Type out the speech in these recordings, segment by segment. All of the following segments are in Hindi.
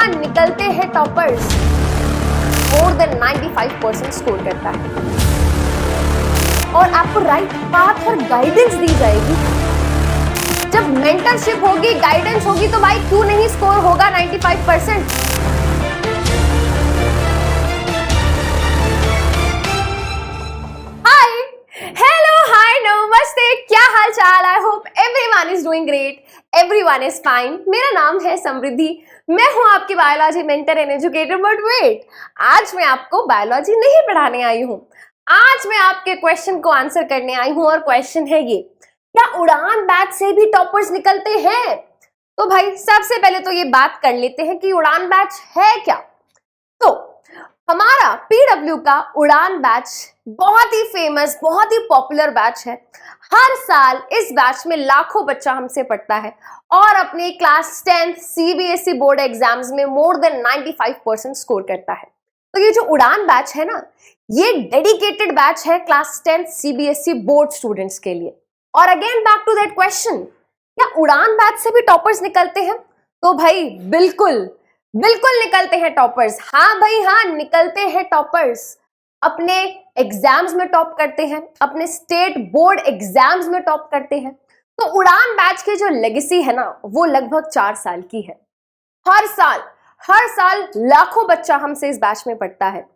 हाँ निकलते हैं टॉपर्स, मोर देन 95% स्कोर करता है और आपको राइट पाथ और गाइडेंस दी जाएगी। जब मेंटरशिप होगी, गाइडेंस होगी तो भाई क्यों नहीं स्कोर होगा 95%। नमस्ते, क्या हाल चाल। I hope everyone is doing great, everyone is fine. मेरा नाम है समृद्धि, मैं हूं आपकी biology mentor and educator. But wait, आज मैं आपको बायोलॉजी नहीं पढ़ाने आई हूं, आज मैं आपके क्वेश्चन को आंसर करने आई हूं। और क्वेश्चन है ये, क्या उड़ान बैच से भी टॉपर्स निकलते हैं? तो भाई सबसे पहले तो ये बात कर लेते हैं कि उड़ान बैच है क्या। तो हमारा पीडब्ल्यू का उड़ान बैच बहुत ही फेमस, बहुत ही पॉपुलर बैच है। हर साल इस बैच में लाखों बच्चा हमसे पढ़ता है और अपने क्लास 10 सीबीएसई बोर्ड एग्जाम्स में मोर देन 95% स्कोर करता है। तो ये जो उड़ान बैच है ना, ये डेडिकेटेड बैच है क्लास 10 सीबीएसई बोर्ड स्टूडेंट्स के लिए। और again back to that question, क्या उड़ान बैच से भी टॉपर्स निकलते हैं? तो भाई बिल्कुल बिल्कुल निकलते हैं टॉपर्स। हाँ भाई हाँ, निकलते हैं टॉपर्स। अपने एग्जाम्स में टॉप करते हैं, अपने स्टेट बोर्ड एग्जाम्स में टॉप करते हैं। तो उड़ान बैच की जो लेगेसी है ना, वो लगभग 4 साल की है। हर साल लाखों बच्चा हमसे इस बैच में पढ़ता है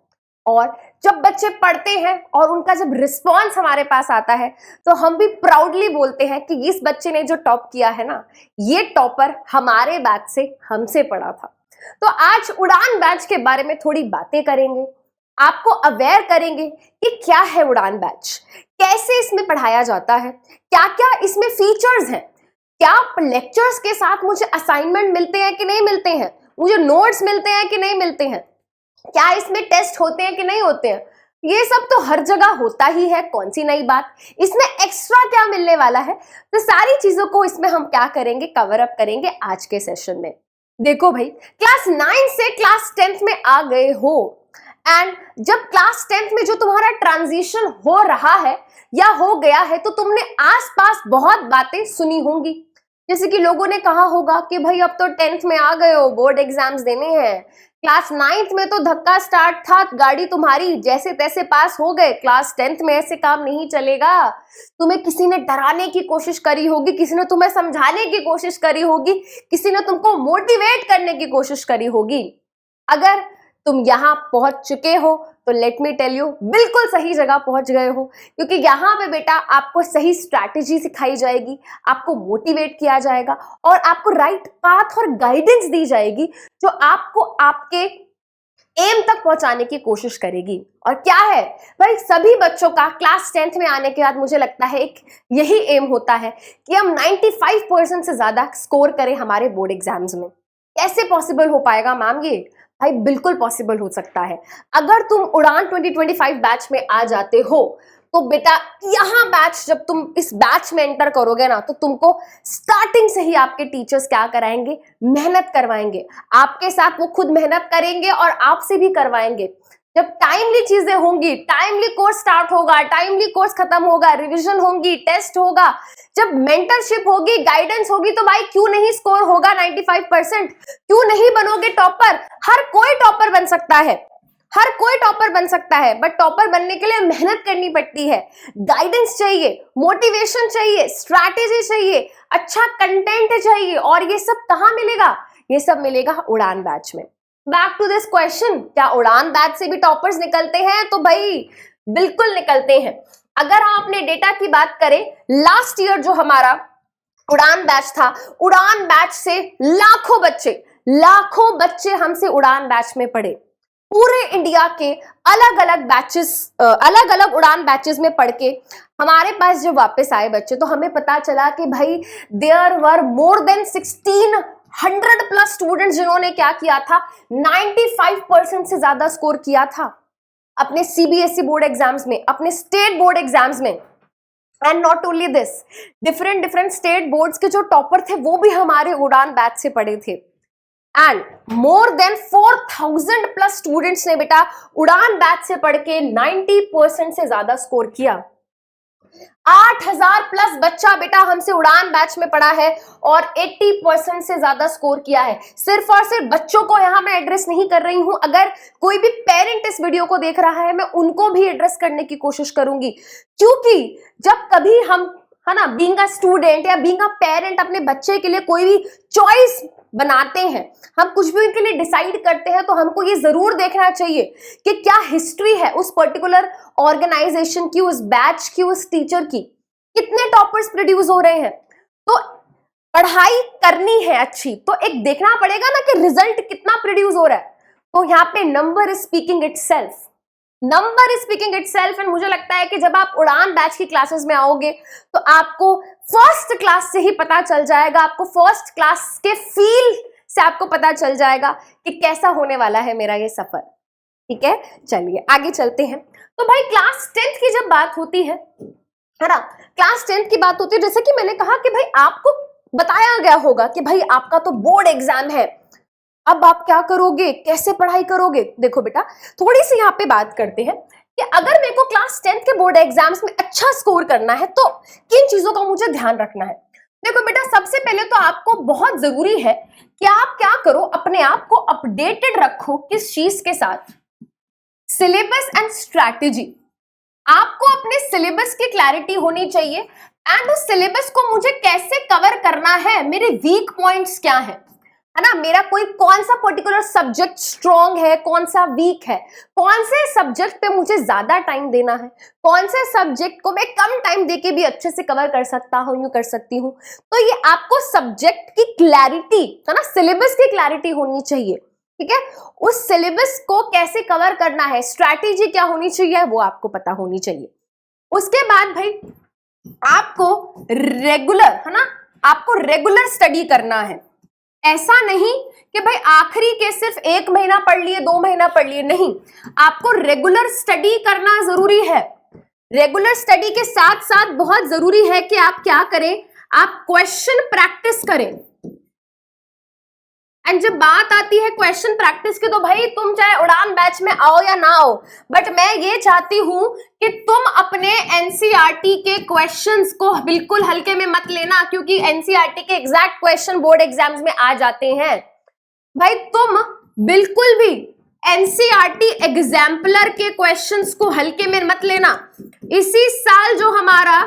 और जब बच्चे पढ़ते हैं और उनका जब रिस्पॉन्स हमारे पास आता है तो हम भी प्राउडली बोलते हैं कि इस बच्चे ने जो टॉप किया है ना, ये टॉपर हमारे बैच से हमसे पढ़ा था। तो आज उड़ान बैच के बारे में थोड़ी बातें करेंगे, आपको अवेयर करेंगे कि क्या है उड़ान बैच, कैसे इसमें पढ़ाया जाता है, क्या क्या इसमें फीचर्स हैं, क्या लेक्चर्स के साथ मुझे असाइनमेंट मिलते हैं कि नहीं मिलते हैं, मुझे नोट्स मिलते हैं कि नहीं मिलते हैं, क्या इसमें टेस्ट होते हैं कि नहीं होते हैं। ये सब तो हर जगह होता ही है, कौन सी नई बात, इसमें एक्स्ट्रा क्या मिलने वाला है। तो सारी चीजों को इसमें हम क्या करेंगे, कवर अप करेंगे आज के सेशन में। देखो भाई, क्लास 9 से क्लास 10th में आ गए हो एंड जब क्लास 10th में जो तुम्हारा ट्रांजिशन हो रहा है या हो गया है, तो तुमने आसपास बहुत बातें सुनी होंगी। जैसे कि लोगों ने कहा होगा कि भाई अब तो 10th में आ गए हो, बोर्ड एग्जाम्स देने हैं। क्लास 9th में तो धक्का स्टार्ट था, गाड़ी तुम्हारी जैसे तैसे पास हो गए। क्लास 10th में ऐसे काम नहीं चलेगा। तुम्हें किसी ने डराने की कोशिश करी होगी, किसी ने तुम्हें समझाने की कोशिश करी होगी, किसी ने तुमको मोटिवेट करने की कोशिश करी होगी। अगर तुम यहाँ पहुंच चुके हो तो लेट मी टेल यू, बिल्कुल सही जगह पहुंच गए हो, क्योंकि यहाँ पे बेटा आपको सही स्ट्रैटेजी सिखाई जाएगी, आपको मोटिवेट किया जाएगा और आपको राइट पाथ और गाइडेंस दी जाएगी जो आपको आपके एम तक पहुंचाने की कोशिश करेगी। और क्या है भाई, सभी बच्चों का क्लास 10th में आने के बाद मुझे लगता है एक यही एम होता है कि हम 95% से ज्यादा स्कोर करें हमारे बोर्ड एग्जाम्स में। कैसे पॉसिबल हो पाएगा मैम ये? भाई बिल्कुल पॉसिबल हो सकता है। अगर तुम उड़ान 2025 बैच में आ जाते हो तो बेटा यहाँ बैच, जब तुम इस बैच में एंटर करोगे ना, तो तुमको स्टार्टिंग से ही आपके टीचर्स क्या कराएंगे, मेहनत करवाएंगे। आपके साथ वो खुद मेहनत करेंगे और आपसे भी करवाएंगे। जब टाइमली चीजें होंगी, टाइमली कोर्स स्टार्ट होगा, टाइमली कोर्स खत्म होगा, रिवीजन होंगी, टेस्ट होगा, जब मेंटरशिप होगी, गाइडेंस होगी, तो भाई क्यों नहीं स्कोर होगा 95%? क्यों नहीं बनोगे टॉपर? हर कोई टॉपर बन सकता है, हर कोई टॉपर बन सकता है, बट टॉपर बनने के लिए मेहनत करनी पड़ती है। गाइडेंस चाहिए, मोटिवेशन चाहिए, स्ट्रैटेजी चाहिए, अच्छा कंटेंट चाहिए। और ये सब कहाँ मिलेगा? ये सब मिलेगा उड़ान बैच में। बैक टू दिस क्वेश्चन, क्या उड़ान बैच से भी टॉपर्स निकलते हैं? तो भाई बिल्कुल निकलते हैं। अगर हम अपने डेटा की बात करें, लास्ट ईयर जो हमारा उड़ान बैच था, उड़ान बैच से लाखों बच्चे हमसे उड़ान बैच में पढ़े। पूरे इंडिया के अलग अलग उड़ान बैचेस में पढ़ के हमारे पास जब वापस आए बच्चे, तो हमें पता चला कि भाई there were more than 1600 plus students जिन्होंने क्या किया था, 95% से ज्यादा स्कोर किया था अपने सीबीएसई बोर्ड एग्जाम्स में, अपने स्टेट बोर्ड एग्जाम्स में। And not only this, different state boards के जो टॉपर थे वो भी हमारे उड़ान बैच से पढ़े थे। And more than 4000 plus students ने बेटा उड़ान बैच से पढ़ के 90% से ज्यादा स्कोर किया। 8000 प्लस बच्चा बेटा हमसे उड़ान बैच में पढ़ा है और 80% से ज्यादा स्कोर किया है। सिर्फ और सिर्फ बच्चों को यहां मैं एड्रेस नहीं कर रही हूं, अगर कोई भी पेरेंट इस वीडियो को देख रहा है मैं उनको भी एड्रेस करने की कोशिश करूंगी, क्योंकि जब कभी हम है ना बीइंग अ स्टूडेंट या बीइंग अ पेरेंट अपने बच्चे के लिए कोई भी चॉइस बनाते हैं, हम कुछ भी उनके लिए डिसाइड करते हैं, तो हमको ये जरूर देखना चाहिए कि क्या हिस्ट्री है उस पर्टिकुलर ऑर्गेनाइजेशन की, उस बैच की, उस टीचर की, कितने टॉपर्स प्रोड्यूस हो रहे हैं। तो पढ़ाई करनी है अच्छी तो एक देखना पड़ेगा ना कि रिजल्ट कितना प्रोड्यूस हो रहा है। तो यहाँ पे number is speaking itself, number is speaking itself. And मुझे लगता है कि जब आप उड़ान बैच की क्लासेस में आओगे तो आपको फर्स्ट क्लास से ही पता चल जाएगा, आपको फर्स्ट क्लास के फील से आपको पता चल जाएगा कि कैसा होने वाला है मेरा ये सफर। ठीक है, चलिए आगे चलते हैं। तो भाई क्लास 10th की जब बात होती है ना, क्लास 10th की बात होती है, जैसे कि मैंने कहा कि भाई आपको बताया गया होगा कि भाई आपका तो बोर्ड एग्जाम है, अब आप क्या करोगे, कैसे पढ़ाई करोगे। देखो बेटा थोड़ी सी यहाँ पे बात करते हैं कि अगर मेरे को क्लास 10th के बोर्ड एग्जाम्स में अच्छा स्कोर करना है तो किन चीजों का मुझे ध्यान रखना है। देखो बेटा सबसे पहले तो आपको बहुत जरूरी है कि आप क्या करो, अपने आप को अपडेटेड रखो। किस चीज के साथ? Syllabus and strategy. आपको अपने सिलेबस की क्लैरिटी होनी चाहिए एंड उस सिलेबस को मुझे कैसे कवर करना है, मेरे वीक पॉइंट्स क्या है ना, मेरा कोई कौन सा पर्टिकुलर सब्जेक्ट स्ट्रॉन्ग है, कौन सा वीक है, कौन से सब्जेक्ट पे मुझे ज्यादा टाइम देना है, कौन से सब्जेक्ट को मैं कम टाइम देके भी अच्छे से कवर कर सकता हूं, यूं कर सकती हूं। तो ये आपको सब्जेक्ट की क्लैरिटी है ना, सिलेबस की क्लैरिटी होनी चाहिए। ठीक है, उस सिलेबस को कैसे कवर करना है, स्ट्रैटेजी क्या होनी चाहिए वो आपको पता होनी चाहिए। उसके बाद भाई आपको रेगुलर है ना, आपको रेगुलर स्टडी करना है। ऐसा नहीं कि भाई आखिरी के सिर्फ 1 महीना पढ़ लिए, 2 महीना पढ़ लिए, नहीं, आपको रेगुलर स्टडी करना जरूरी है। रेगुलर स्टडी के साथ साथ बहुत जरूरी है कि आप क्या करें, आप क्वेश्चन प्रैक्टिस करें। एंड जब बात आती है क्वेश्चन प्रैक्टिस की तो भाई तुम चाहे उड़ान बैच में आओ या ना आओ, बट मैं ये चाहती हूं कि तुम अपने एनसीईआरटी के क्वेश्चंस को बिल्कुल हल्के में मत लेना, क्योंकि एनसीईआरटी के एग्जैक्ट क्वेश्चन बोर्ड एग्जाम्स में आ जाते हैं। भाई तुम बिल्कुल भी एनसीईआरटी एग्जाम्पलर के क्वेश्चंस को हल्के में मत लेना। इसी साल जो हमारा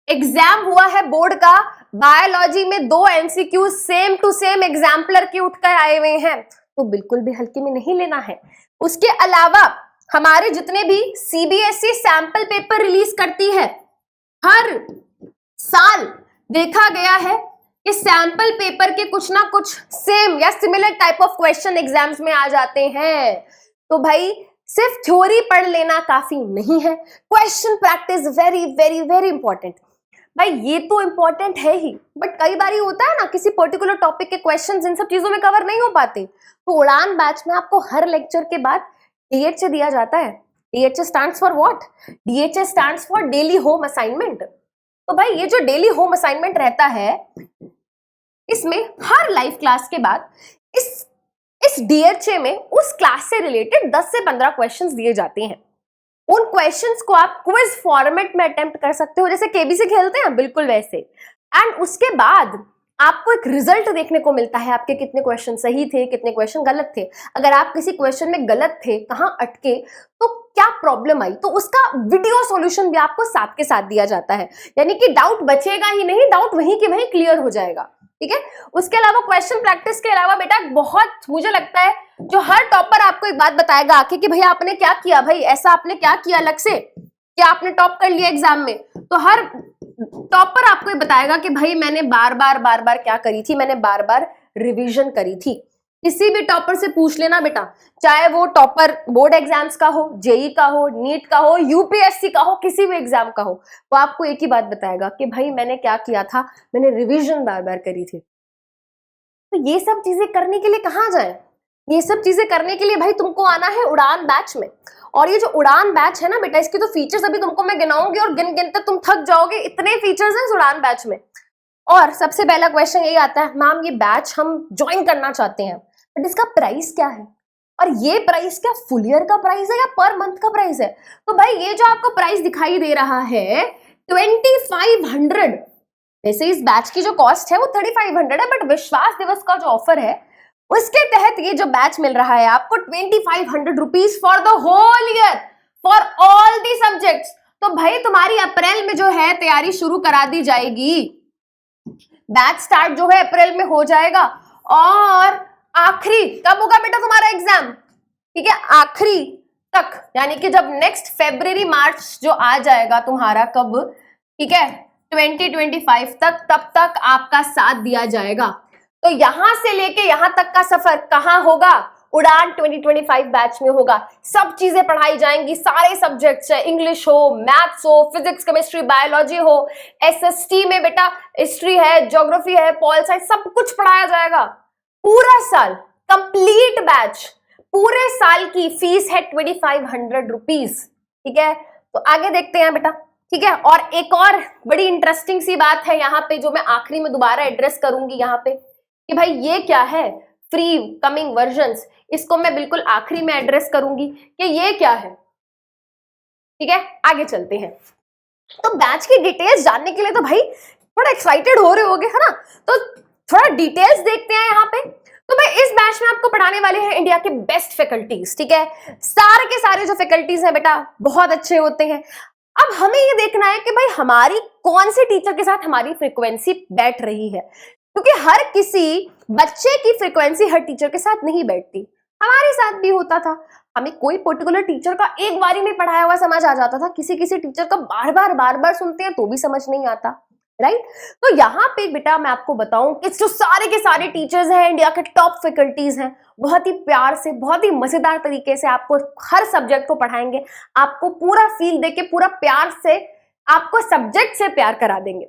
एग्जाम हुआ है बोर्ड का, बायोलॉजी में 2 MCQ same to same exemplar के उठकर आए हुए हैं, तो बिल्कुल भी हल्के में नहीं लेना है। उसके अलावा हमारे जितने भी सीबीएसई सैंपल पेपर रिलीज करती है, हर साल देखा गया है कि सैंपल पेपर के कुछ ना कुछ सेम या similar type of question exams में आ जाते हैं। तो भाई सिर्फ थ्योरी पढ़ लेना काफी नहीं है, question practice very very very important. भाई ये तो इंपॉर्टेंट है ही, बट कई बार होता है ना किसी पर्टिकुलर टॉपिक के क्वेश्चंस इन सब चीजों में कवर नहीं हो पाते, तो उड़ान बैच में आपको हर लेक्चर के बाद डीएचए दिया जाता है। DHA stands for what? DHA stands for daily home assignment. तो भाई ये जो डेली होम असाइनमेंट रहता है, इसमें हर लाइव क्लास के बाद इस डीएचए में उस क्लास से रिलेटेड 10 से 15 क्वेश्चंस दिए जाते हैं। उन क्वेश्चंस को आप क्विज फॉर्मेट में अटेम्प्ट कर सकते हो, जैसे केबीसी खेलते हैं बिल्कुल वैसे। एंड उसके बाद आपको एक रिजल्ट देखने को मिलता है, आपके कितने क्वेश्चन सही थे, कितने क्वेश्चन गलत थे। अगर आप किसी क्वेश्चन में गलत थे, कहाँ अटके, तो क्या प्रॉब्लम आई, तो उसका वीडियो सॉल्यूशन भी आपको साथ के साथ दिया जाता है। यानी कि डाउट बचेगा ही नहीं, डाउट वहीं के वहीं क्लियर हो जाएगा। ठीक है, उसके अलावा क्वेश्चन प्रैक्टिस के अलावा बेटा बहुत मुझे लगता है जो हर टॉपर आपको एक बात बताएगा आके कि भैया आपने क्या किया, भाई ऐसा आपने क्या किया अलग से, क्या आपने टॉप कर लिया एग्जाम में। तो हर टॉपर आपको ये बताएगा कि भाई मैंने बार बार क्या करी थी, मैंने बार बार रिवीजन करी थी। किसी भी टॉपर से पूछ लेना बेटा, चाहे वो टॉपर बोर्ड एग्जाम्स का हो, जेई का हो, नीट का हो, यूपीएससी का हो, किसी भी एग्जाम का हो, वो आपको एक ही बात बताएगा कि भाई मैंने क्या किया था, मैंने रिवीजन बार बार करी थी। तो ये सब चीजें करने के लिए कहाँ जाए, ये सब चीजें करने के लिए भाई तुमको आना है उड़ान बैच में। और ये जो उड़ान बैच है ना बेटा, इसके तो फीचर्स अभी तुमको मैं गिनाऊंगी और गिन गिनते तुम थक जाओगे, इतने फीचर्स हैं इस उड़ान बैच में। और सबसे पहला क्वेश्चन यही आता है, मैम ये बैच हम ज्वाइन करना चाहते हैं, बट इसका प्राइस क्या है। और ये प्राइस क्या फुल ईयर का प्राइस है या पर मंथ का प्राइस है? तो भाई ये जो आपको प्राइस दिखाई दे रहा है 2500, वैसे इस बैच की जो कॉस्ट है वो 3500 है, बट विश्वास दिवस का जो ऑफर है उसके तहत ये जो बैच मिल रहा है आपको 2500 rupees for the whole year for all the subjects. तो भाई तुम्हारी अप्रैल में जो है तैयारी शुरू करा दी जाएगी, बैच स्टार्ट जो है अप्रैल में हो जाएगा, और आखिरी कब होगा बेटा तुम्हारा एग्जाम? ठीक है, आखिरी तक, यानी कि जब नेक्स्ट फरवरी मार्च जो आ जाएगा तुम्हारा कब, ठीक है 2025 तक, तब तक आपका साथ दिया जाएगा। तो यहां से लेके यहां तक का सफर कहां होगा? उड़ान 2025 बैच में होगा। सब चीजें पढ़ाई जाएंगी, सारे सब्जेक्ट्स है, इंग्लिश हो, मैथ्स हो, फिजिक्स, केमिस्ट्री, बायोलॉजी हो, एसएसटी में बेटा हिस्ट्री है, ज्योग्राफी है, पॉल साइंस, सब कुछ पढ़ाया जाएगा पूरा साल, कंप्लीट बैच। पूरे साल की फीस है 2500 रुपीज। ठीक है, तो आगे देखते हैं बेटा। ठीक है, और एक और बड़ी इंटरेस्टिंग सी बात है यहाँ पे जो मैं आखिरी में दोबारा एड्रेस करूंगी यहाँ पे, कि भाई ये क्या है फ्री कमिंग वर्जन्स, इसको मैं बिल्कुल आखिरी में एड्रेस करूंगी कि ये क्या है। ठीक है, आगे चलते हैं। तो बैच की डिटेल्स जानने के लिए तो भाई थोड़ा एक्साइटेड हो रहे होगे, है ना? तो थोड़ा डिटेल्स देखते हैं यहाँ पे। तो भाई इस बैच में आपको पढ़ाने वाले हैं इंडिया के बेस्ट फैकल्टीज। ठीक है, सारे के सारे जो फैकल्टीज हैं बेटा बहुत अच्छे होते हैं। अब हमें ये देखना है कि भाई हमारी कौन से टीचर के साथ हमारी फ्रीक्वेंसी बैठ रही है, क्योंकि हर किसी बच्चे की फ्रीक्वेंसी हर टीचर के साथ नहीं बैठती। हमारे साथ भी होता था, हमें कोई पर्टिकुलर टीचर का एक बारी में पढ़ाया हुआ समझ आ जाता था, किसी किसी टीचर का बार बार सुनते हैं तो भी समझ नहीं आता, राइट? तो यहाँ पे बेटा मैं आपको बताऊं कि जो सारे के सारे टीचर्स हैं इंडिया के टॉप फैकल्टीज हैं, बहुत ही प्यार से, बहुत ही मजेदार तरीके से आपको हर सब्जेक्ट को पढ़ाएंगे, आपको पूरा फील देके, पूरा प्यार से आपको सब्जेक्ट से प्यार करा देंगे।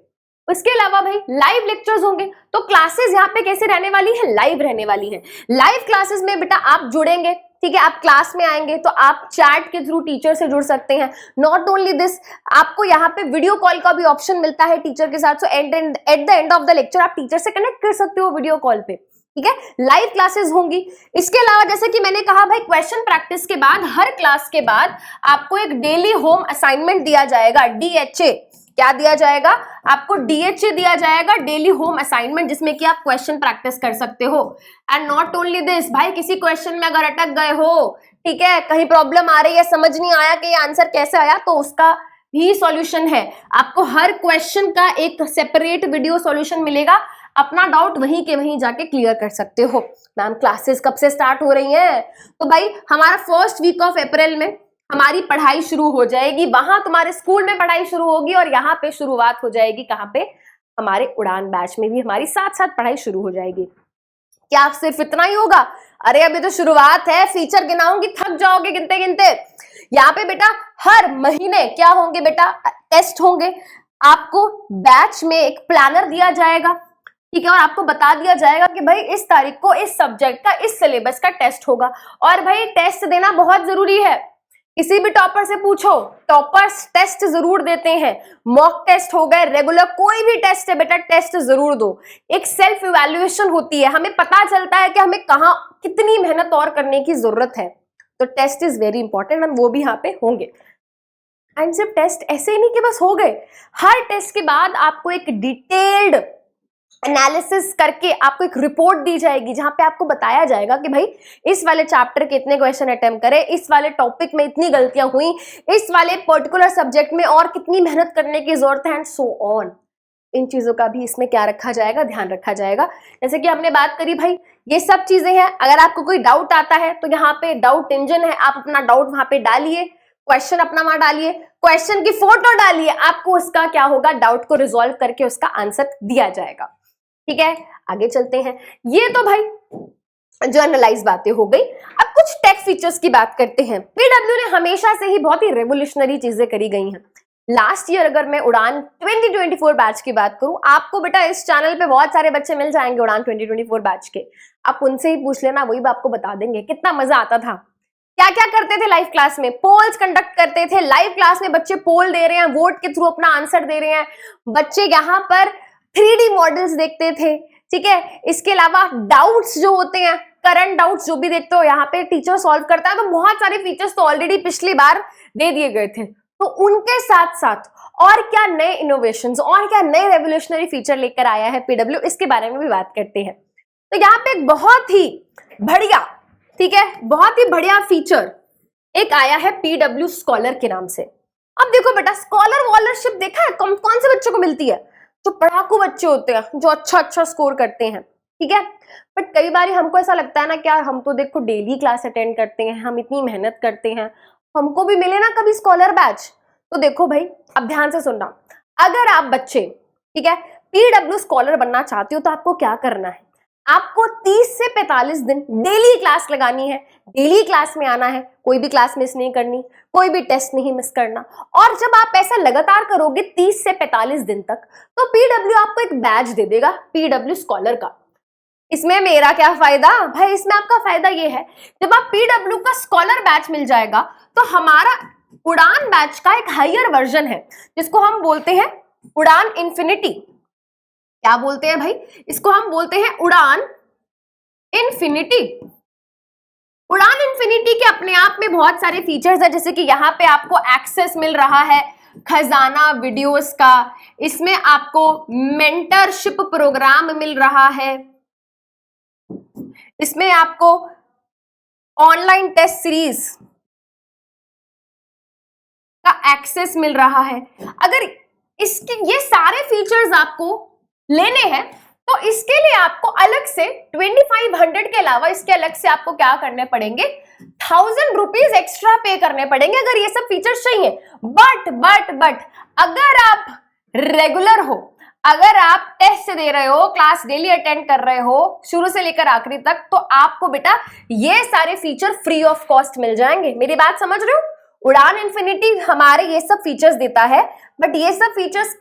उसके अलावा भाई लाइव लेक्चर्स होंगे। तो क्लासेस यहाँ पे कैसे रहने वाली है? लाइव रहने वाली है। लाइव क्लासेस में बेटा आप जुड़ेंगे, ठीक है, आप क्लास में आएंगे तो आप चैट के थ्रू टीचर से जुड़ सकते हैं। नॉट ओनली दिस, आपको यहाँ पे वीडियो कॉल का भी ऑप्शन मिलता है टीचर के साथ। So at the end of the lecture आप टीचर से कनेक्ट कर सकते हो वीडियो कॉल पे। ठीक है, लाइव क्लासेस होंगी। इसके अलावा जैसे कि मैंने कहा भाई क्वेश्चन प्रैक्टिस के बाद, हर क्लास के बाद आपको एक डेली होम असाइनमेंट दिया जाएगा, DHA। क्या दिया जाएगा? आपको DHA दिया जाएगा, डेली होम असाइनमेंट, जिसमें कि आप क्वेश्चन प्रैक्टिस कर सकते हो। एंड नॉट ओनली दिस, भाई किसी क्वेश्चन में अगर अटक गए हो, ठीक है, कहीं प्रॉब्लम आ रही है, समझ नहीं आया कि ये आंसर कैसे आया, तो उसका भी सॉल्यूशन है। आपको हर क्वेश्चन का एक सेपरेट वीडियो सॉल्यूशन मिलेगा, अपना डाउट वहीं के वहीं जाके क्लियर कर सकते हो। मैम क्लासेस कब से स्टार्ट हो रही हैं? तो भाई हमारा फर्स्ट वीक ऑफ अप्रैल में हमारी पढ़ाई शुरू हो जाएगी, वहां तुम्हारे स्कूल में पढ़ाई शुरू होगी, और यहाँ पे शुरुआत हो जाएगी कहाँ पे? हमारे उड़ान बैच में भी हमारी साथ साथ पढ़ाई शुरू हो जाएगी। क्या सिर्फ इतना ही होगा? अरे अभी तो शुरुआत है, फीचर गिनाऊंगी थक जाओगे गिनते गिनते। यहाँ पे बेटा हर महीने क्या होंगे बेटा? टेस्ट होंगे। आपको बैच में एक प्लानर दिया जाएगा, ठीक है, और आपको बता दिया जाएगा कि भाई इस तारीख को इस सब्जेक्ट का, इस सिलेबस का टेस्ट होगा। और भाई टेस्ट देना बहुत जरूरी है। किसी भी टॉपर से पूछो, टॉपर्स टेस्ट जरूर देते हैं। मॉक टेस्ट हो गए, रेगुलर कोई भी टेस्ट है बेटा, टेस्ट जरूर दो। एक सेल्फ इवैल्यूएशन होती है, हमें पता चलता है कि हमें कहाँ कितनी मेहनत और करने की जरूरत है। तो टेस्ट इज वेरी इंपॉर्टेंट, और वो भी यहाँ पे होंगे। एंड सिर्फ टेस्ट ऐसे ही नहीं कि बस हो गए, हर टेस्ट के बाद आपको एक डिटेल्ड एनालिसिस करके आपको एक रिपोर्ट दी जाएगी, जहां पे आपको बताया जाएगा कि भाई इस वाले चैप्टर के इतने क्वेश्चन अटेम्प्ट करे, इस वाले टॉपिक में इतनी गलतियां हुई, इस वाले पर्टिकुलर सब्जेक्ट में और कितनी मेहनत करने की जरूरत है, एंड सो ऑन। इन चीजों का भी इसमें क्या रखा जाएगा? ध्यान रखा जाएगा। जैसे कि हमने बात करी भाई ये सब चीजें हैं। अगर आपको कोई डाउट आता है तो यहाँ पे डाउट इंजन है, आप अपना डाउट वहां पे डालिए, क्वेश्चन अपना वहां डालिए, क्वेश्चन की फोटो डालिए, आपको उसका क्या होगा? डाउट को रिजॉल्व करके उसका आंसर दिया जाएगा। ठीक है, आगे चलते हैं। ये तो भाई जर्नलाइज बातें हो गई। अब कुछ टेक फीचर्स की बात करते हैं। पीडब्ल्यू ने हमेशा से ही बहुत ही रेवोल्यूशनरी चीजें करी गई हैं। लास्ट ईयर अगर मैं उड़ान 2024 बैच की बात करूं, आपको बेटा इस चैनल पे बहुत सारे बच्चे मिल जाएंगे उड़ान 2024 बैच के, आप उनसे ही पूछ लेना, वही आपको बता देंगे कितना मजा आता था। क्या क्या करते थे लाइव क्लास में? पोल्स कंडक्ट करते थे। लाइव क्लास में बच्चे पोल दे रहे हैं, वोट के थ्रू अपना आंसर दे रहे हैं। बच्चे यहाँ पर 3D मॉडल्स देखते थे। ठीक है, इसके अलावा डाउट्स जो होते हैं करंट डाउट्स जो भी देखते हो यहाँ पे टीचर सॉल्व करता है, तो बहुत सारे फीचर्स तो ऑलरेडी पिछली बार दे दिए गए थे। तो उनके साथ साथ और क्या नए इनोवेशंस और क्या नए रेवोल्यूशनरी फीचर लेकर आया है पीडब्ल्यू, इसके बारे में भी बात करते हैं। तो यहाँ पे एक बहुत ही बढ़िया, ठीक है, बहुत ही बढ़िया फीचर एक आया है पीडब्ल्यू स्कॉलर के नाम से। अब देखो बेटा, स्कॉलर वॉलरशिप देखा है कौन कौन से बच्चों को मिलती है? जो पढ़ाकू बच्चे होते हैं, जो अच्छा स्कोर करते हैं, ठीक है। बट कई बार हमको ऐसा लगता है ना कि यार हम तो देखो डेली क्लास अटेंड करते हैं, हम इतनी मेहनत करते हैं, हमको भी मिले ना कभी स्कॉलर बैच। तो देखो भाई, अब ध्यान से सुनना, अगर आप बच्चे, ठीक है, पीडब्ल्यू स्कॉलर बनना चाहते हो तो आपको क्या करना है? आपको 30 से 45 दिन डेली क्लास लगानी है, डेली क्लास में आना है, कोई भी क्लास मिस नहीं करनी, कोई भी टेस्ट नहीं मिस करना। और जब आप ऐसा लगातार करोगे 30 से 45 दिन तक, तो पीडब्ल्यू आपको एक बैच दे देगा पीडब्ल्यू स्कॉलर का। इसमें मेरा क्या फायदा भाई? इसमें आपका फायदा ये है, जब आप पीडब्ल्यू का स्कॉलर बैच मिल जाएगा तो हमारा उड़ान बैच का एक हायर वर्जन है जिसको हम बोलते हैं उड़ान इन्फिनिटी। क्या बोलते हैं भाई? इसको हम बोलते हैं उड़ान इन्फिनिटी। उड़ान इन्फिनिटी के अपने आप में बहुत सारे फीचर्स है, जैसे कि यहाँ पे आपको एक्सेस मिल रहा है खजाना वीडियोस का, इसमें आपको मेंटरशिप प्रोग्राम मिल रहा है, इसमें आपको ऑनलाइन टेस्ट सीरीज का एक्सेस मिल रहा है। अगर इसके ये सारे फीचर्स आपको लेने हैं तो इसके लिए आपको अलग से 2500 के अलावा इसके अलग से आपको क्या करने पड़ेंगे? 1000 रुपीज एक्स्ट्रा पे करने पड़ेंगे अगर ये सब फीचर्स चाहिए। बट अगर आप रेगुलर हो, अगर आप टेस्ट दे रहे हो, क्लास डेली अटेंड कर रहे हो शुरू से लेकर आखिरी तक, तो आपको बेटा ये सारे फीचर फ्री ऑफ कॉस्ट मिल जाएंगे। मेरी बात समझ रहे हो? उड़ान इन्फिनिटी हमारे ये सब फीचर्स देता है, बट ये सब फीचर्स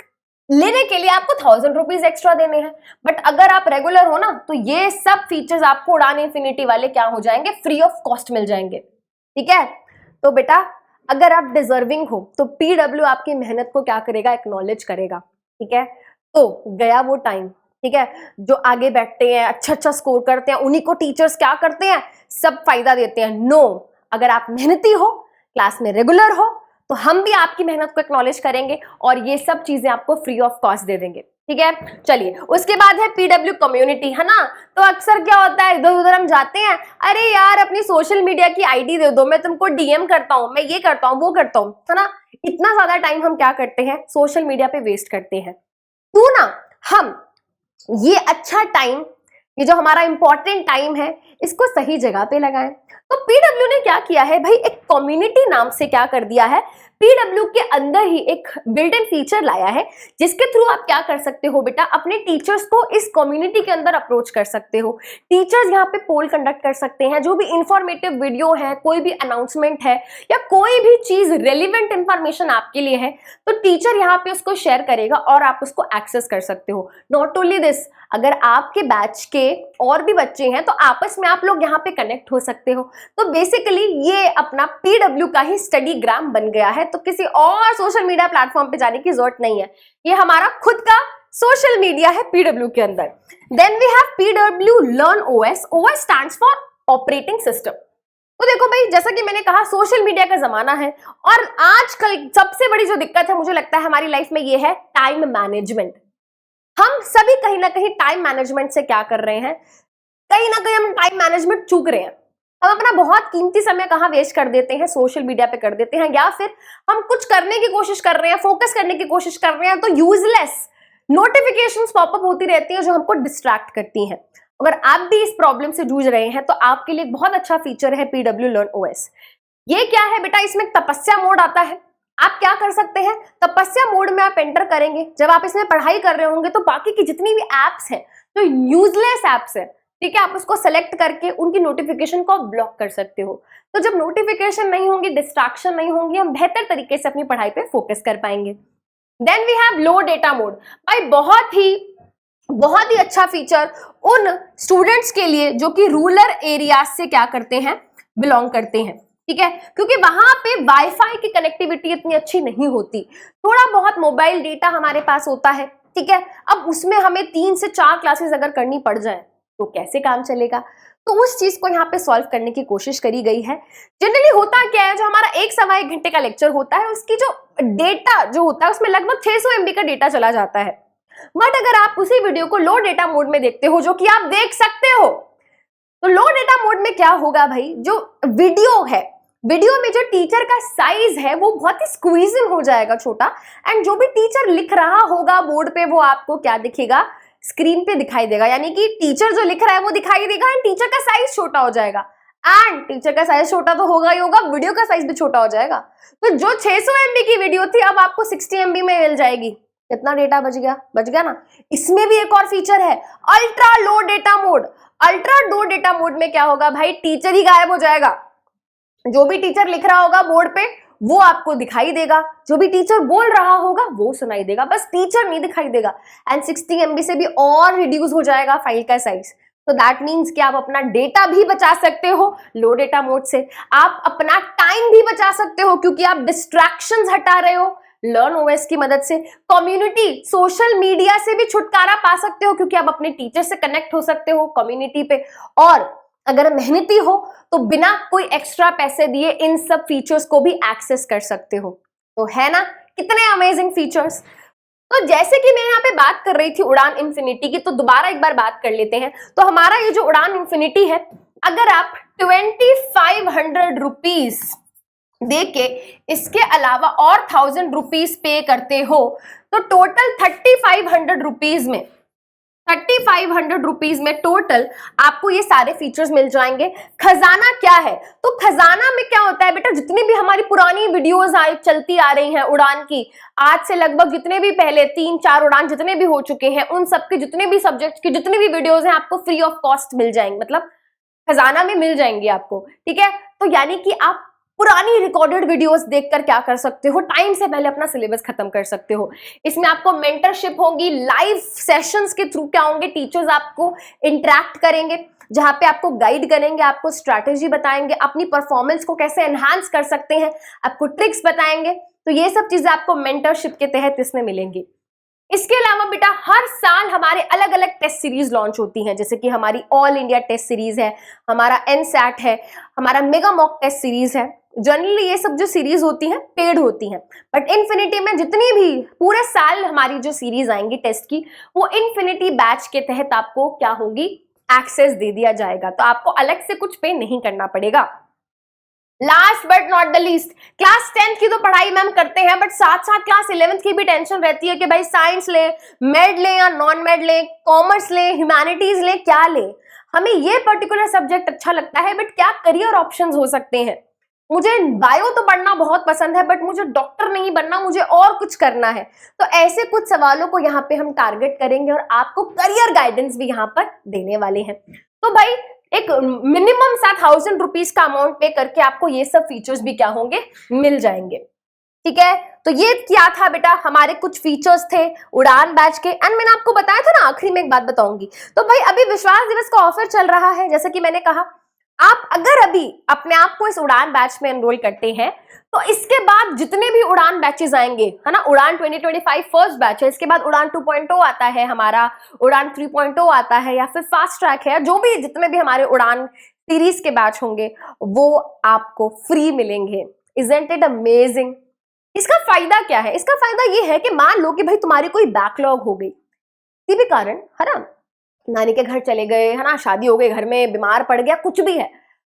लेने के लिए आपको 1000 रुपीज एक्स्ट्रा देने हैं। बट अगर आप रेगुलर हो ना, तो ये सब फीचर्स आपको उड़ान इन्फिनिटी वाले क्या हो जाएंगे? फ्री ऑफ कॉस्ट मिल जाएंगे, ठीक है। तो बेटा अगर आप डिजर्विंग हो तो पीडब्ल्यू आपकी मेहनत को क्या करेगा? एक्नॉलेज करेगा, ठीक है। तो गया वो टाइम, ठीक है, जो आगे बैठते हैं, अच्छा स्कोर करते हैं, उन्हीं को टीचर्स क्या करते हैं? सब फायदा देते हैं। नो, अगर आप मेहनती हो, क्लास में रेगुलर हो, तो हम भी आपकी मेहनत को एक्नॉलेज करेंगे और ये सब चीजें आपको फ्री ऑफ कॉस्ट दे देंगे, ठीक है। चलिए, उसके बाद है पीडब्ल्यू कम्युनिटी, है ना। तो अक्सर क्या होता है, इधर उधर हम जाते हैं, अरे यार अपनी सोशल मीडिया की आईडी दे दो, मैं तुमको डीएम करता हूँ, मैं ये करता हूँ, वो करता हूँ, है ना। इतना ज्यादा टाइम हम क्या करते हैं? सोशल मीडिया पे वेस्ट करते हैं। तो ना हम ये अच्छा टाइम, ये जो हमारा इंपॉर्टेंट टाइम है, इसको सही जगह पे लगाएं। तो पीडब्ल्यू ने क्या किया है भाई? एक कम्युनिटी नाम से क्या कर दिया है, पीडब्ल्यू के अंदर ही एक बिल्ट इन फीचर लाया है, जिसके थ्रू आप क्या कर सकते हो बेटा? अपने टीचर्स को इस कम्युनिटी के अंदर अप्रोच कर सकते हो। टीचर्स यहाँ पे पोल कंडक्ट कर सकते हैं, जो भी इंफॉर्मेटिव वीडियो है, कोई भी अनाउंसमेंट है या कोई भी चीज रेलिवेंट इंफॉर्मेशन आपके लिए है, तो टीचर यहाँ पे उसको शेयर करेगा और आप उसको एक्सेस कर सकते हो। नॉट ओनली दिस, अगर आपके बैच के और भी बच्चे हैं तो आपस में आप लोग यहाँ पे कनेक्ट हो सकते हो। तो बेसिकली ये अपना पीडब्ल्यू का ही स्टडी ग्राम बन गया है, तो किसी और सोशल मीडिया प्लेटफॉर्म पे जाने की जरूरत नहीं है, ये हमारा खुद का सोशल मीडिया है पीडब्ल्यू के अंदर। Then we have PW learn OS. OS stands for operating system. तो देखो भाई, जैसा कि मैंने कहा, सोशल मीडिया का जमाना है और आजकल सबसे बड़ी जो दिक्कत है मुझे लगता है हमारी लाइफ में, ये है टाइम मैनेजमेंट। हम सभी कहीं ना कहीं टाइम मैनेजमेंट से क्या कर रहे हैं? कहीं ना कहीं हम टाइम मैनेजमेंट चूक रहे हैं। हम अपना बहुत कीमती समय कहाँ वेस्ट कर देते हैं? सोशल मीडिया पे कर देते हैं, या फिर हम कुछ करने की कोशिश कर रहे हैं, फोकस करने की कोशिश कर रहे हैं, तो यूजलेस नोटिफिकेशंस पॉपअप होती रहती है जो हमको डिस्ट्रैक्ट करती हैं। अगर आप भी इस प्रॉब्लम से जूझ रहे हैं तो आपके लिए बहुत अच्छा फीचर है पीडब्ल्यू लर्न ओएस। ये क्या है बेटा? इसमें तपस्या मोड आता है। आप क्या कर सकते हैं? तपस्या मोड में आप एंटर करेंगे, जब आप इसमें पढ़ाई कर रहे होंगे तो बाकी की जितनी भी एप्स हैं, जो यूजलेस एप्स है, ठीक है, आप उसको सेलेक्ट करके उनकी नोटिफिकेशन को ब्लॉक कर सकते हो। तो जब नोटिफिकेशन नहीं होंगी, डिस्ट्रैक्शन नहीं होंगी, हम बेहतर तरीके से अपनी पढ़ाई पे फोकस कर पाएंगे। Then we have low data mode. भाई बहुत ही अच्छा फीचर उन स्टूडेंट्स के लिए जो कि रूरल एरियाज से क्या करते हैं? बिलोंग करते हैं, ठीक है, क्योंकि वहां पे वाईफाई की कनेक्टिविटी इतनी अच्छी नहीं होती, थोड़ा बहुत मोबाइल डेटा हमारे पास होता है, ठीक है। अब उसमें हमें 3 से 4 क्लासेस अगर करनी पड़ जाए तो कैसे काम चलेगा? तो उस चीज को यहाँ पे सॉल्व करने की कोशिश करी गई है। जनरली होता क्या है, जो हमारा 1-1.25 घंटे का लेक्चर होता है उसकी जो डेटा जो होता है उसमें लगभग 600 MB का डेटा चला जाता है। बट अगर आप उसी वीडियो को लो डेटा मोड में देखते हो, जो कि आप देख सकते हो, तो लो डेटा मोड में क्या होगा भाई, जो वीडियो है, वीडियो में जो टीचर का साइज है वो बहुत ही स्क्वीज इन हो जाएगा, छोटा, एंड जो भी टीचर लिख रहा होगा बोर्ड पे वो आपको क्या दिखेगा, स्क्रीन पे दिखाई देगा। यानी कि टीचर जो लिख रहा है वो दिखाई देगा एंड टीचर का साइज छोटा हो जाएगा। एंड टीचर का साइज छोटा तो होगा ही होगा, वीडियो का साइज भी छोटा हो जाएगा। तो जो 600 MB की वीडियो थी अब आपको 60 MB में मिल जाएगी। कितना डेटा बच गया ना। इसमें भी एक और फीचर है, ultra low data mode. Ultra low data mode में क्या होगा भाई, टीचर ही गायब हो जाएगा। जो भी टीचर लिख रहा होगा बोर्ड पे वो आपको दिखाई देगा, जो भी टीचर बोल रहा होगा वो सुनाई देगा, बस टीचर नहीं दिखाई देगा। एंड 60 MB से भी और रिड्यूस हो जाएगा फाइल का साइज। तो दैट मीन्स कि आप अपना डेटा भी बचा सकते हो लो डेटा मोड से, आप अपना टाइम भी बचा सकते हो क्योंकि आप डिस्ट्रैक्शंस हटा रहे हो लर्न ओएस की मदद से। कम्युनिटी, सोशल मीडिया से भी छुटकारा पा सकते हो क्योंकि आप अपने टीचर से कनेक्ट हो सकते हो कम्युनिटी पे। और अगर मेहनती हो तो बिना कोई एक्स्ट्रा पैसे दिए इन सब फीचर्स को भी एक्सेस कर सकते हो। तो है ना कितने अमेजिंग फीचर्स। तो जैसे कि मैं यहाँ पे बात कर रही थी उड़ान इंफिनिटी की, तो दोबारा एक बार बात कर लेते हैं। तो हमारा ये जो उड़ान इंफिनिटी है, अगर आप 2500 रुपीज दे के इसके अलावा और 1000 रुपीज पे करते हो तो टोटल 3500 रुपीज में 3500 रुपीज में टोटल आपको ये सारे फीचर्स मिल जाएंगे। खजाना क्या है, तो खजाना में क्या होता है बेटा, जितनी भी हमारी पुरानी वीडियोस चलती आ रही हैं उड़ान की, आज से लगभग जितने भी पहले 3-4 उड़ान जितने भी हो चुके हैं, उन सबके जितने भी सब्जेक्ट की जितनी भी वीडियोस हैं आपको फ्री ऑफ कॉस्ट मिल जाएंगे, मतलब खजाना में मिल जाएंगी आपको। ठीक है, तो यानी कि आप पुरानी रिकॉर्डेड वीडियोस देखकर क्या कर सकते हो, टाइम से पहले अपना सिलेबस खत्म कर सकते हो। इसमें आपको मेंटरशिप होगी, लाइव सेशंस के थ्रू क्या होंगे, टीचर्स आपको इंटरेक्ट करेंगे, जहां पे आपको गाइड करेंगे, आपको स्ट्रैटेजी बताएंगे, अपनी परफॉर्मेंस को कैसे एनहांस कर सकते हैं, आपको ट्रिक्स बताएंगे। तो ये सब चीजें आपको मेंटरशिप के तहत इसमें मिलेंगी। इसके अलावा बेटा हर साल हमारे अलग अलग टेस्ट सीरीज लॉन्च होती हैं, जैसे कि हमारी ऑल इंडिया टेस्ट सीरीज है, हमारा एनसैट है, हमारा मेगा मॉक टेस्ट सीरीज है। जनरली ये सब जो सीरीज होती हैं पेड होती हैं, बट इन्फिनिटी में जितनी भी पूरे साल हमारी जो सीरीज आएंगी टेस्ट की, वो इन्फिनिटी बैच के तहत आपको क्या होगी, एक्सेस दे दिया जाएगा। तो आपको अलग से कुछ पे नहीं करना पड़ेगा। Last but not the least, class 10th की तो पढ़ाई मैम करते हैं, बट साथ साथ क्लास 11th की भी टेंशन रहती है कि भाई साइंस ले, मेड ले या नॉन मेड ले, कॉमर्स ले, ह्यूमैनिटीज ले, क्या ले। हमें ये पर्टिकुलर सब्जेक्ट अच्छा लगता है बट क्या करियर ऑप्शंस हो सकते हैं। मुझे बायो तो पढ़ना बहुत पसंद है बट मुझे डॉक्टर नहीं बनना, मुझे और कुछ करना है। तो ऐसे कुछ सवालों को यहाँ पे हम टारगेट करेंगे और आपको करियर गाइडेंस भी यहाँ पर देने वाले हैं। तो भाई एक मिनिमम 1000 रुपीज का अमाउंट पे करके आपको ये सब फीचर्स भी क्या होंगे, मिल जाएंगे। ठीक है, तो ये क्या था बेटा, हमारे कुछ फीचर्स थे उड़ान बैच के। एंड मैंने आपको बताया था ना, आखिरी में एक बात बताऊंगी। तो भाई अभी विश्वास दिवस का ऑफर चल रहा है, जैसे कि मैंने कहा, आप अगर अभी अपने आप को इस उड़ान बैच में एनरोल करते हैं तो इसके बाद जितने भी उड़ान बैचेस आएंगे, है ना, उड़ान 2025 फर्स्ट बैच है, इसके बाद उड़ान 2.0 आता है, हमारा उड़ान 3.0 आता है, या फिर फास्ट ट्रैक है, जो भी जितने भी हमारे उड़ान सीरीज के बैच होंगे वो आपको फ्री मिलेंगे। Isn't it amazing. इसका फायदा क्या है, इसका फायदा ये है कि मान लो कि भाई तुम्हारी कोई बैकलॉग हो गई किसी भी कारण, है ना, नानी के घर चले गए, है ना, शादी हो गई, घर में बीमार पड़ गया, कुछ भी है,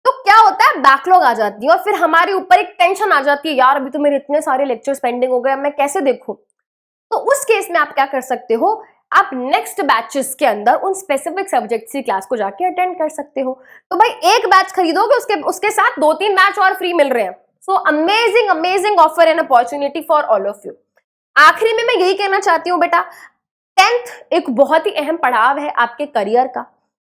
तो क्या होता है, बैकलॉग आ जाती है और फिर हमारे ऊपर एक टेंशन आ जाती है, यार अभी तो मेरे इतने सारे लेक्चर्स पेंडिंग हो गए, मैं कैसे देखूं। तो उस केस में आप क्या कर सकते हो, आप नेक्स्ट बैचेस के अंदर उन स्पेसिफिक सब्जेक्ट्स की क्लास को जाके अटेंड कर सकते हो। तो भाई एक बैच खरीदोगे, उसके साथ 2-3 बैच और फ्री मिल रहे हैं। So amazing amazing offer and opportunity for all of you. आखिरी में मैं यही कहना चाहती हूँ बेटा, 10th एक बहुत ही अहम पड़ाव है आपके करियर का।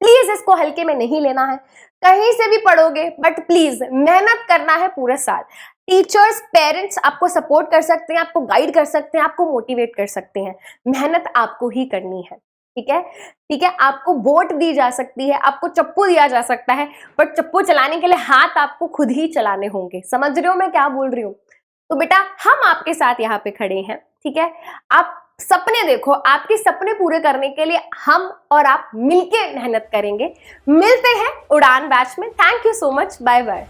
प्लीज इसको हल्के में नहीं लेना है, कहीं से भी पढ़ोगे बट प्लीज मेहनत करना है पूरे साल। टीचर्स, पेरेंट्स आपको सपोर्ट कर सकते हैं, आपको गाइड कर सकते हैं, आपको मोटिवेट कर सकते हैं, मेहनत आपको ही करनी है। ठीक है, ठीक है, आपको वोट दी जा सकती है, आपको चप्पू दिया जा सकता है, बट चप्पू चलाने के लिए हाथ आपको खुद ही चलाने होंगे। समझ रहे हो मैं क्या बोल रही हूँ। तो बेटा हम आपके साथ यहाँ पे खड़े हैं। ठीक है, आप सपने देखो, आपके सपने पूरे करने के लिए हम और आप मिलके मेहनत करेंगे। मिलते हैं उड़ान बैच में। Thank you so much, bye bye.